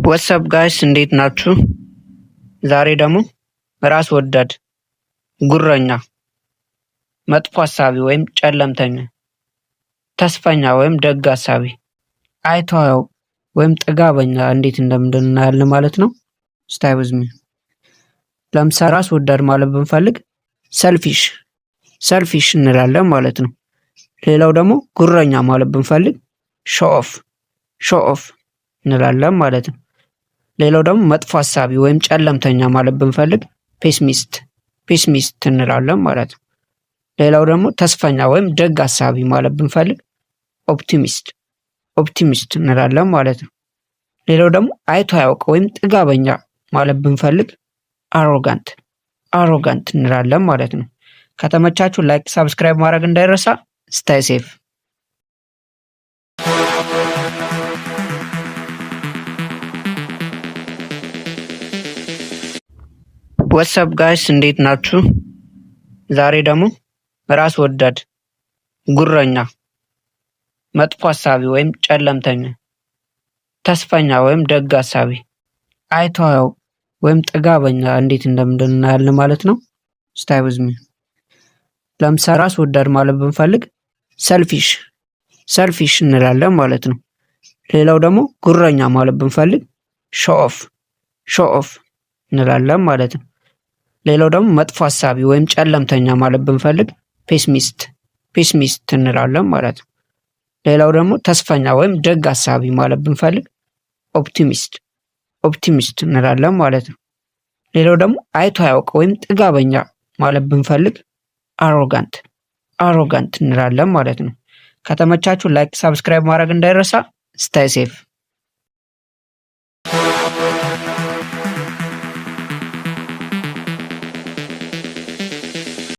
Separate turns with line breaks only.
ወትስአፕ ጋይስ እንዴት ናችሁ? ዛሬ ደግሞ ራስ ወዳድ፣ ጉረኛ፣ መጥፎ ሐሳቢ ወይም ጨለምተኛ፣ ተስፈኛ ወይም ደግ ሐሳቢ፣ አይቶ አያውቅ ወይም ጥጋበኛ እንዴት እንደምንድን እናያለን ማለት ነው። ስታይ ዊዝ ሚ። ለምሳሌ ራስ ወዳድ ማለት ብንፈልግ ሰልፊሽ እንላለን ማለት ነው። ሌላው ደግሞ ጉረኛ ማለት ብንፈልግ ሾው ኦፍ እንላለን ማለት ነው። ሌላው ደግሞ መጥፎ ሐሳቢ ወይም ጨለምተኛ ማለት ብንፈልግ ፔሲሚስት እንላለን ማለት ነው። ሌላው ደግሞ ተስፈኛ ወይም ደግ ሐሳቢ ማለት ብንፈልግ ኦፕቲሚስት እንላለን ማለት ነው። ሌላው ደግሞ አይቶ አያውቅ ወይም ጥጋበኛ ማለት ብንፈልግ አሮጋንት እንላለን ማለት ነው። ከተመቻችሁ ላይክ፣ ሰብስክራይብ ማድረግ እንዳይረሳ። ስታይ ሴፍ። ወትስአፕ ጋይስ እንዴት ናችሁ? ዛሬ ደግሞ ራስ ወዳድ፣ ጉረኛ፣ መጥፎ ሐሳቢ ወይም ጨለምተኛ፣ ተስፈኛ ወይም ደግ ሐሳቢ፣ አይቶ አያውቅ ወይም ጥጋበኛ እንዴት እንደምንድን እናያለን ማለት ነው። ስታይ ዊዝ ሚ። ለምሳሌ ራስ ወዳድ ማለት ብንፈልግ ሰልፊሽ እንላለን ማለት ነው። ሌላው ደግሞ ጉረኛ ማለት ብንፈልግ ሾው ኦፍ እንላለን ማለት ነው። ሌላው ደግሞ መጥፎ ሐሳቢ ወይም ጨለምተኛ ማለት ብንፈልግ ፔሲሚስት እንላለን ማለት ነው። ሌላው ደግሞ ተስፈኛ ወይም ደግ ሐሳቢ ማለት ብንፈልግ ኦፕቲሚስት እንላለን ማለት ነው። ሌላው ደግሞ አይቶ አያውቅ ወይም ጥጋበኛ ማለት ብንፈልግ አሮጋንት እንላለን ማለት ነው። ከተመቻችሁ ላይክ፣ ሰብስክራይብ ማድረግ እንዳይረሳ። ስታይ ሴፍ።